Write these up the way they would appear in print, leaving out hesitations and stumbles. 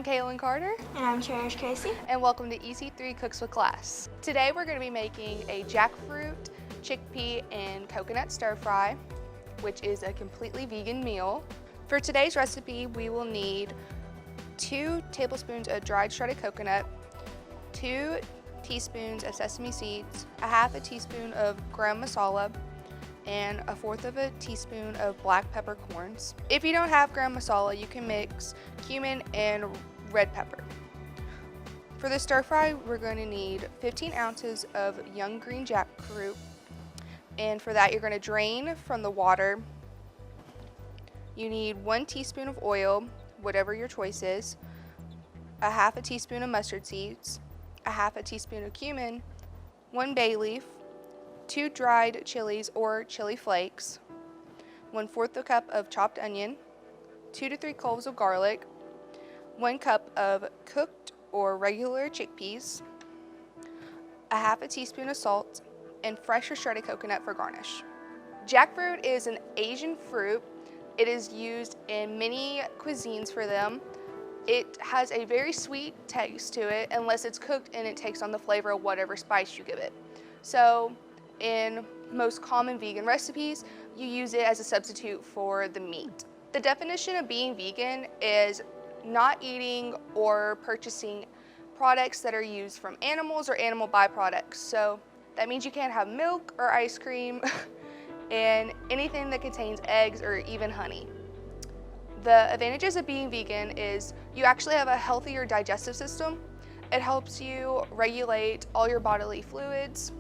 Kaylin Carter. And I'm Cherish Casey. And welcome to EC3 Cooks with Class. Today we're going to be making a jackfruit, chickpea, and coconut stir fry, which is a completely vegan meal. For today's recipe, we will need 2 tablespoons of dried shredded coconut, 2 teaspoons of sesame seeds, a half a teaspoon of garam masala, and a 1/4 of a teaspoon of black peppercorns. If you don't have garam masala, you can mix cumin and red pepper. For the stir fry, we're going to need 15 ounces of young green jackfruit, and for that you're going to drain from the water. You need 1 teaspoon of oil, whatever your choice is, a half a teaspoon of mustard seeds, a half a teaspoon of cumin, 1 bay leaf, 2 dried chilies or chili flakes, 1/4 a cup of chopped onion, 2 to 3 cloves of garlic, 1 cup of cooked or regular chickpeas, a half a teaspoon of salt, and fresh or shredded coconut for garnish. Jackfruit is an Asian fruit. It is used in many cuisines for them. It has a very sweet taste to it unless it's cooked and it takes on the flavor of whatever spice you give it. So in most common vegan recipes, you use it as a substitute for the meat. The definition of being vegan is not eating or purchasing products that are used from animals or animal byproducts. So that means you can't have milk or ice cream and anything that contains eggs or even honey. The advantages of being vegan is you actually have a healthier digestive system. It helps you regulate all your bodily fluids.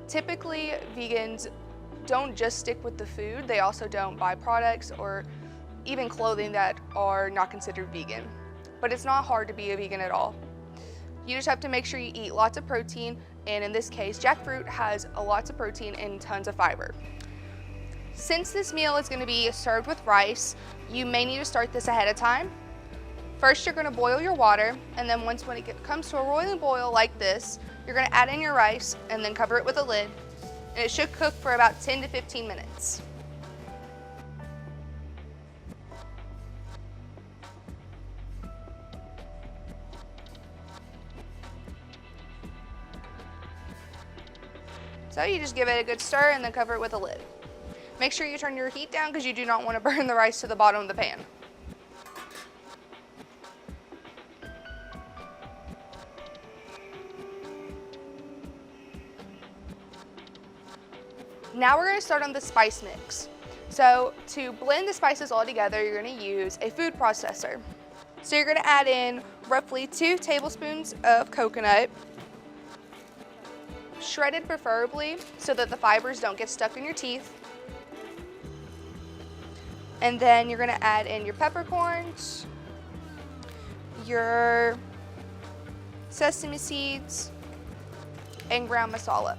Typically, vegans don't just stick with the food, they also don't buy products or even clothing that are not considered vegan. But it's not hard to be a vegan at all. You just have to make sure you eat lots of protein, and in this case, jackfruit has lots of protein and tons of fiber. Since this meal is going to be served with rice, you may need to start this ahead of time. First, you're going to boil your water, and then when it comes to a roiling boil like this, you're going to add in your rice and then cover it with a lid, and it should cook for about 10 to 15 minutes. So you just give it a good stir and then cover it with a lid. Make sure you turn your heat down because you do not want to burn the rice to the bottom of the pan. Now we're going to start on the spice mix. So to blend the spices all together, you're going to use a food processor. So you're going to add in roughly 2 tablespoons of coconut, shredded preferably so that the fibers don't get stuck in your teeth. And then you're going to add in your peppercorns, your sesame seeds, and garam masala.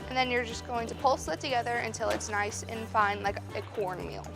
And then you're just going to pulse that together until it's nice and fine like a cornmeal.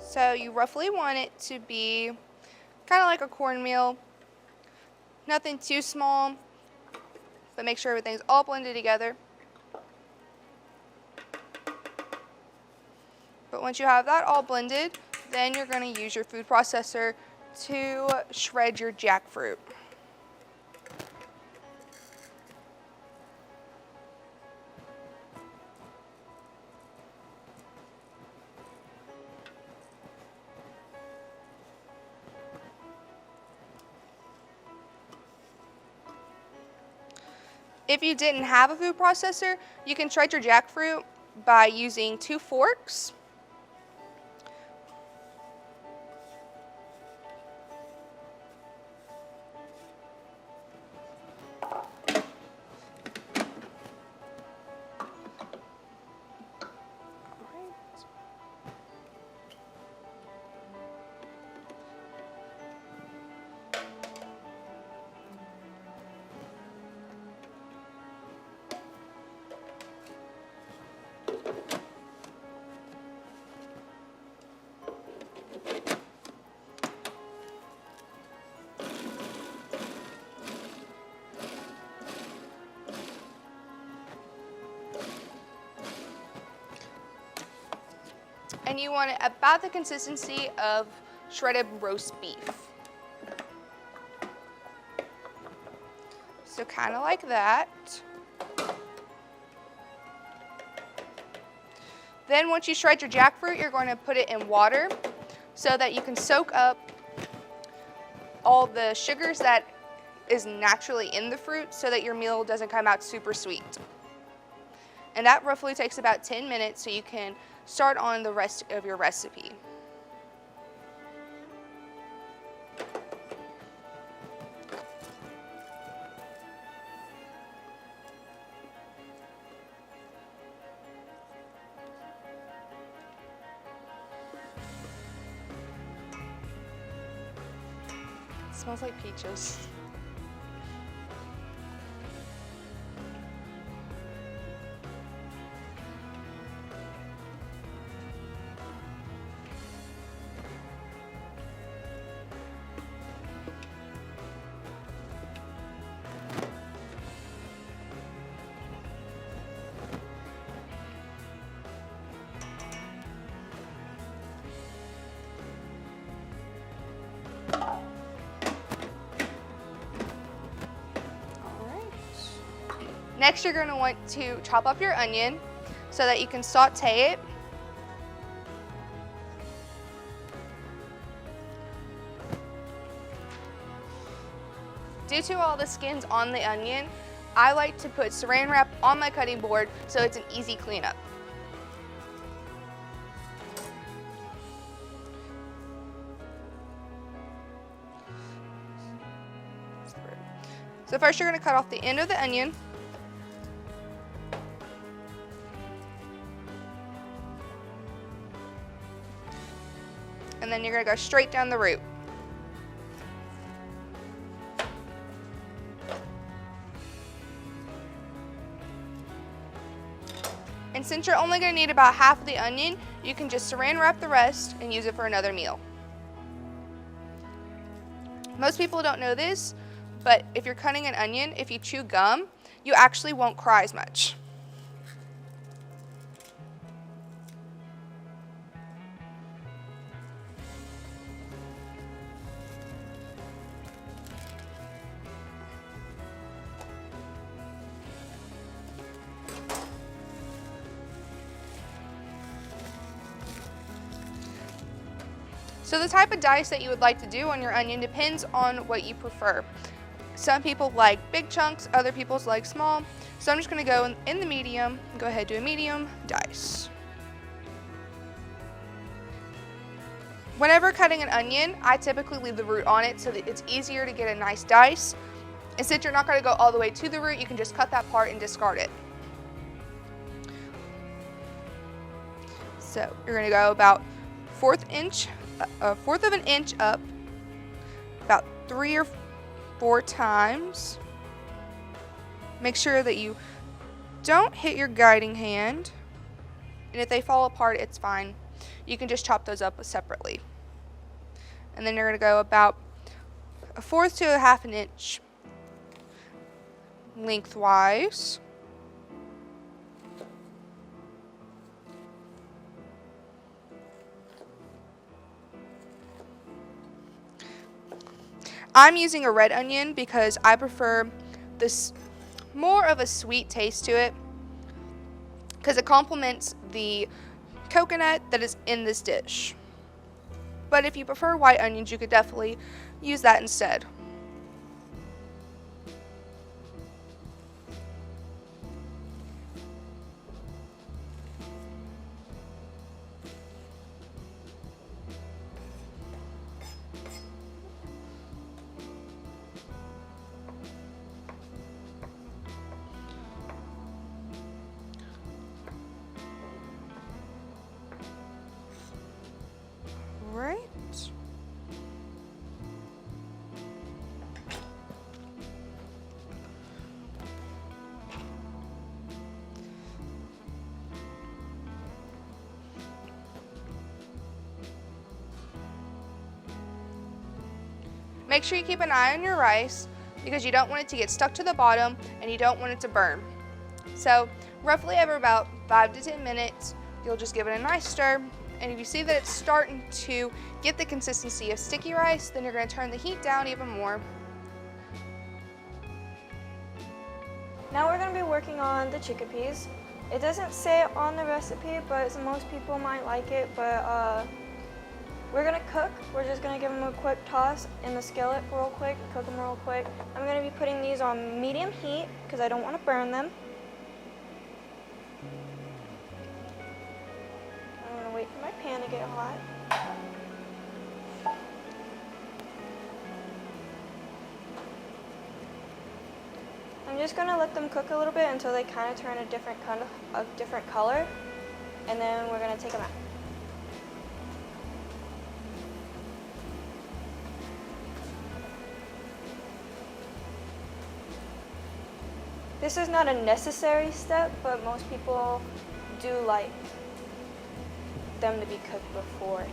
So you roughly want it to be kind of like a cornmeal, nothing too small, but make sure everything's all blended together. But once you have that all blended, then you're going to use your food processor to shred your jackfruit. If you didn't have a food processor, you can shred your jackfruit by using 2 forks. And you want it about the consistency of shredded roast beef. So kind of like that. Then once you shred your jackfruit, you're going to put it in water so that you can soak up all the sugars that is naturally in the fruit so that your meal doesn't come out super sweet. And that roughly takes about 10 minutes so you can start on the rest of your recipe. It smells like peaches. Next, you're going to want to chop up your onion so that you can saute it. Due to all the skins on the onion, I like to put saran wrap on my cutting board so it's an easy cleanup. So first you're going to cut off the end of the onion. And then you're going to go straight down the root. And since you're only going to need about half of the onion, you can just saran wrap the rest and use it for another meal. Most people don't know this, but if you're cutting an onion, if you chew gum, you actually won't cry as much. So the type of dice that you would like to do on your onion depends on what you prefer. Some people like big chunks, other people like small. So I'm just going to go in the medium, go ahead and do a medium dice. Whenever cutting an onion, I typically leave the root on it so that it's easier to get a nice dice. And since you're not going to go all the way to the root, you can just cut that part and discard it. So you're going to go about a fourth of an inch up, about 3 or 4 times. Make sure that you don't hit your guiding hand, and if they fall apart, it's fine. You can just chop those up separately. And then you're going to go about a fourth to a half an inch lengthwise. I'm using a red onion because I prefer this more of a sweet taste to it because it complements the coconut that is in this dish. But if you prefer white onions, you could definitely use that instead. Right. Make sure you keep an eye on your rice because you don't want it to get stuck to the bottom and you don't want it to burn. So roughly every about 5 to 10 minutes, you'll just give it a nice stir And if you see that it's starting to get the consistency of sticky rice, then you're going to turn the heat down even more. Now we're going to be working on the chickpeas. It doesn't say it on the recipe, but most people might like it, but we're going to cook. We're just going to give them a quick toss in the skillet real quick, cook them real quick. I'm going to be putting these on medium heat because I don't want to burn them. I'm going to wait for my pan to get hot. I'm just going to let them cook a little bit until they kind of turn a different color, and then we're going to take them out. This is not a necessary step, but most people do like them to be cooked beforehand.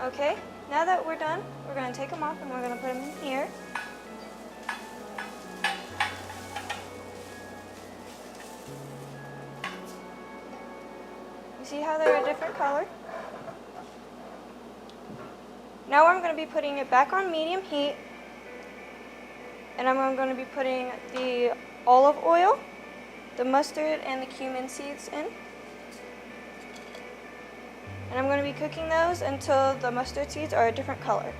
Okay, now that we're done, we're going to take them off and we're going to put them in here. You see how they're a different color? Now I'm going to be putting it back on medium heat, and I'm going to be putting the olive oil, the mustard, and the cumin seeds in. And I'm going to be cooking those until the mustard seeds are a different color.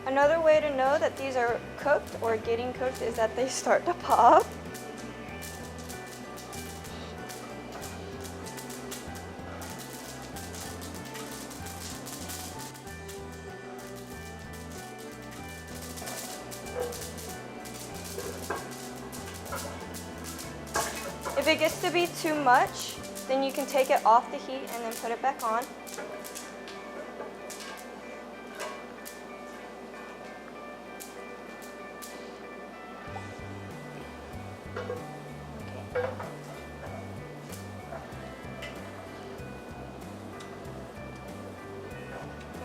Another way to know that these are cooked or getting cooked is that they start to pop. If it gets to be too much, then you can take it off the heat and then put it back on.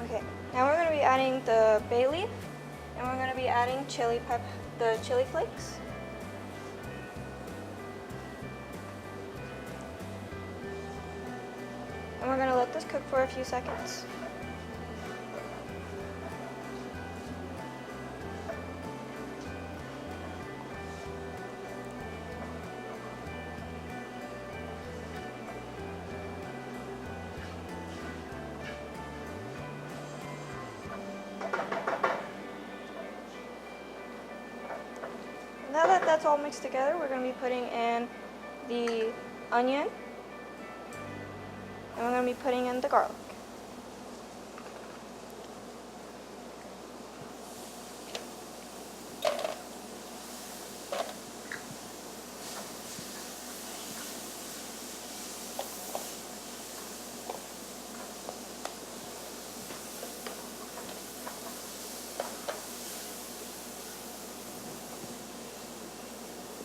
Okay, now we're going to be adding the bay leaf, and we're going to be adding the chili flakes. And we're going to let this cook for a few seconds. Now that that's all mixed together, we're going to be putting in the onion, and we're going to be putting in the garlic.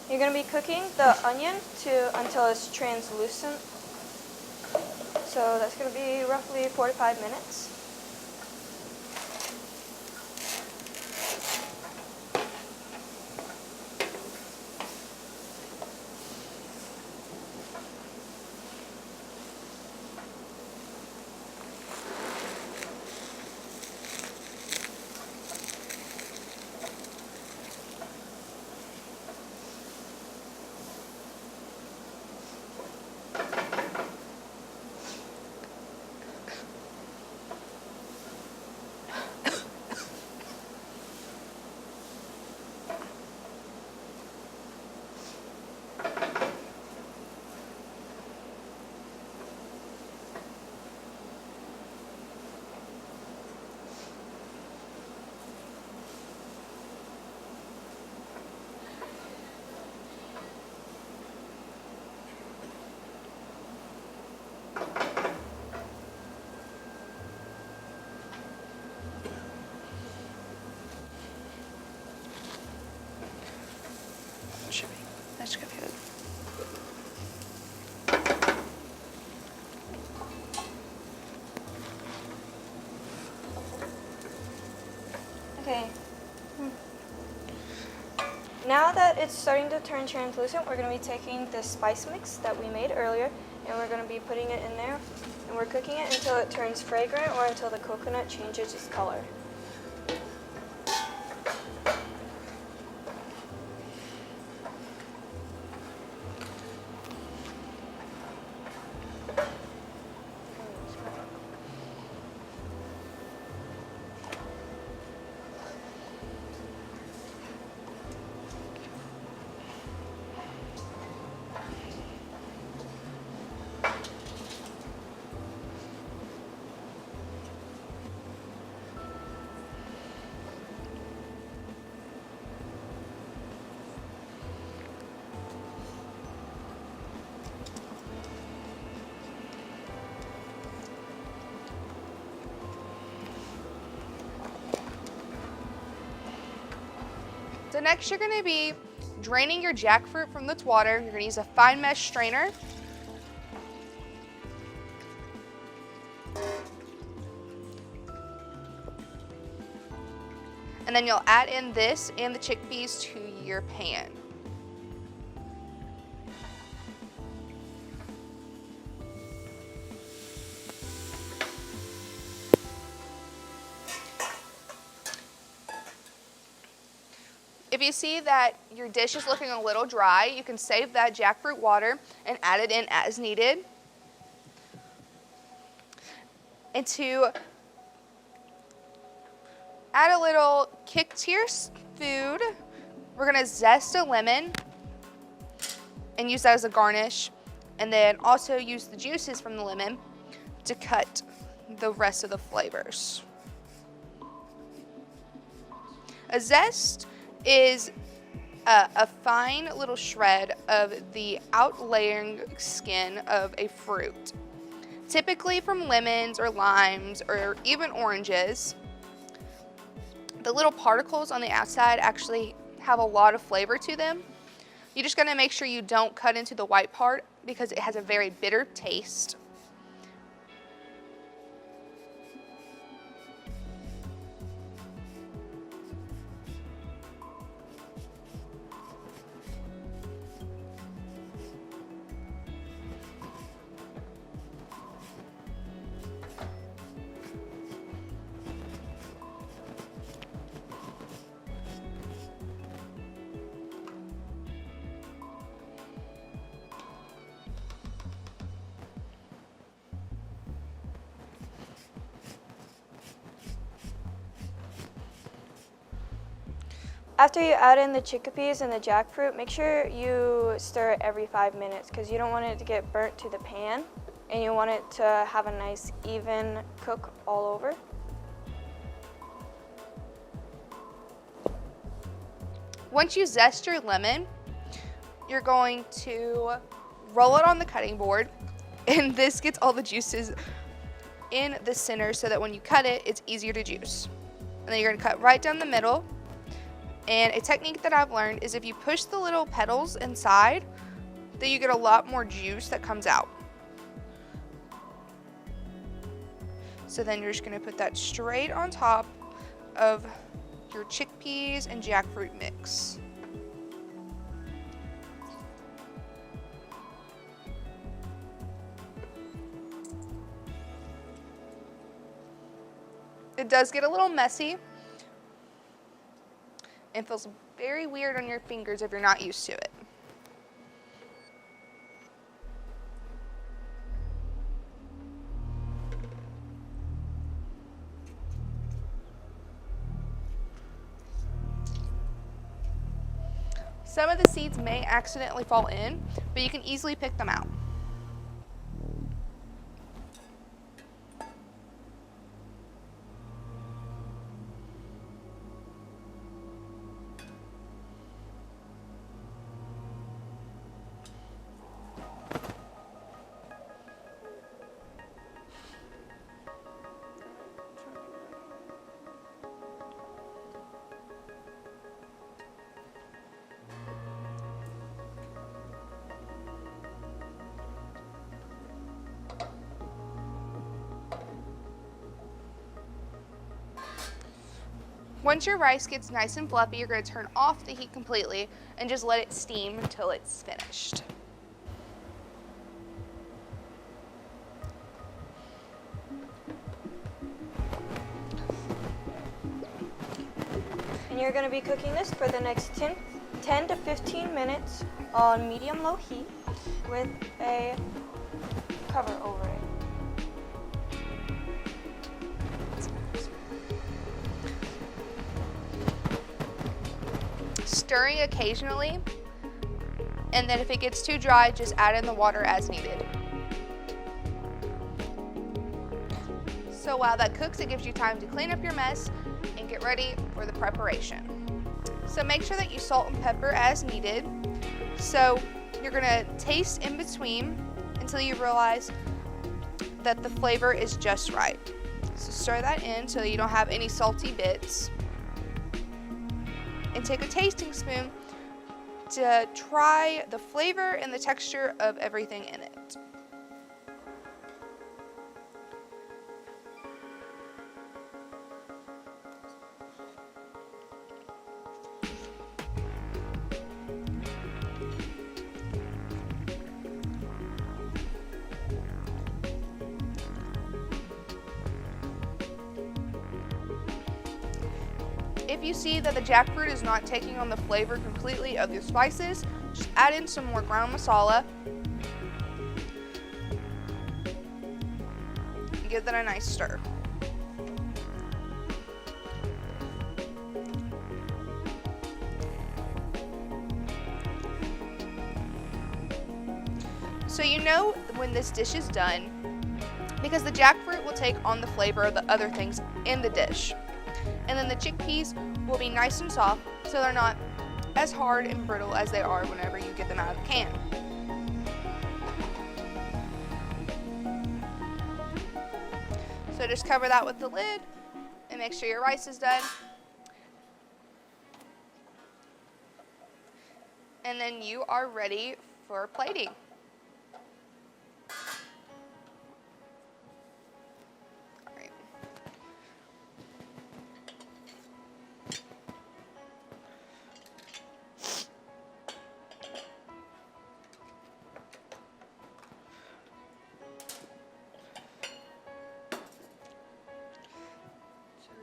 You're going to be cooking the onion until it's translucent. So that's going to be roughly 4 to 5 minutes. Now that it's starting to turn translucent, we're going to be taking this spice mix that we made earlier, and we're going to be putting it in there, and we're cooking it until it turns fragrant or until the coconut changes its color. So next you're going to be draining your jackfruit from its water. You're going to use a fine mesh strainer. And then you'll add in this and the chickpeas to your pan. If you see that your dish is looking a little dry, you can save that jackfruit water and add it in as needed. And to add a little kick to your food, we're gonna zest a lemon and use that as a garnish, and then also use the juices from the lemon to cut the rest of the flavors. A zest is a fine little shred of the outlaying skin of a fruit, typically from lemons or limes or even oranges. The little particles on the outside actually have a lot of flavor to them. You just gotta make sure you don't cut into the white part because it has a very bitter taste. After you add in the chickpeas and the jackfruit, make sure you stir it every 5 minutes because you don't want it to get burnt to the pan, and you want it to have a nice even cook all over. Once you zest your lemon, you're going to roll it on the cutting board, and this gets all the juices in the center so that when you cut it, it's easier to juice. And then you're gonna cut right down the middle. And a technique that I've learned is if you push the little petals inside, then you get a lot more juice that comes out. So then you're just gonna put that straight on top of your chickpeas and jackfruit mix. It does get a little messy and feels very weird on your fingers if you're not used to it. Some of the seeds may accidentally fall in, but you can easily pick them out. Once your rice gets nice and fluffy, you're going to turn off the heat completely and just let it steam until it's finished. And you're going to be cooking this for the next 10 to 15 minutes on medium-low heat with a cover over it. Stirring occasionally, and then if it gets too dry, just add in the water as needed. So while that cooks, it gives you time to clean up your mess and get ready for the preparation. So make sure that you salt and pepper as needed. So you're gonna taste in between until you realize that the flavor is just right. So stir that in so that you don't have any salty bits. And take a tasting spoon to try the flavor and the texture of everything in it. If you see that the jackfruit is not taking on the flavor completely of your spices, just add in some more ground masala. Give that a nice stir. So you know when this dish is done because the jackfruit will take on the flavor of the other things in the dish. And then the chickpeas will be nice and soft, so they're not as hard and brittle as they are whenever you get them out of the can. So just cover that with the lid and make sure your rice is done. And then you are ready for plating.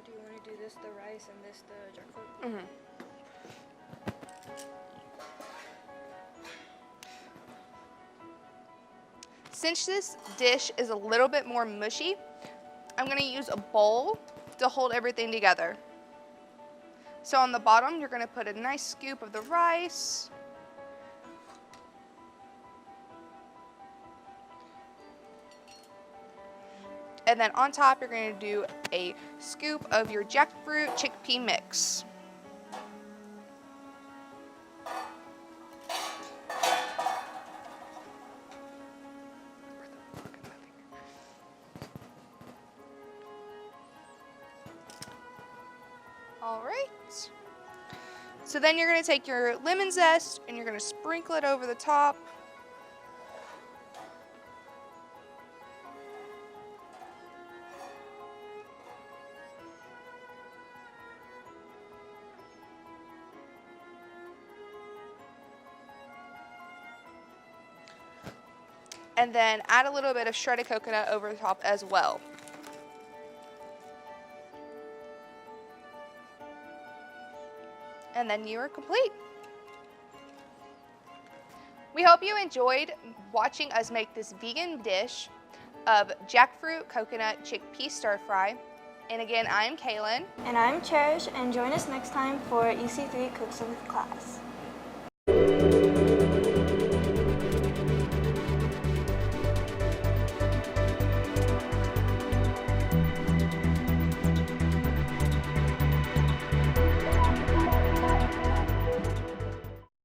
Do you want to do this the rice and this the jackfruit? Mm-hmm. Since this dish is a little bit more mushy, I'm going to use a bowl to hold everything together. So on the bottom, you're going to put a nice scoop of the rice. And then on top, you're going to do a scoop of your jackfruit chickpea mix. All right. So then you're going to take your lemon zest and you're going to sprinkle it over the top. And then add a little bit of shredded coconut over the top as well. And then you are complete. We hope you enjoyed watching us make this vegan dish of jackfruit coconut chickpea stir fry. And again, I'm Kaylin. And I'm Cherish, and join us next time for EC3 Cooks with Class.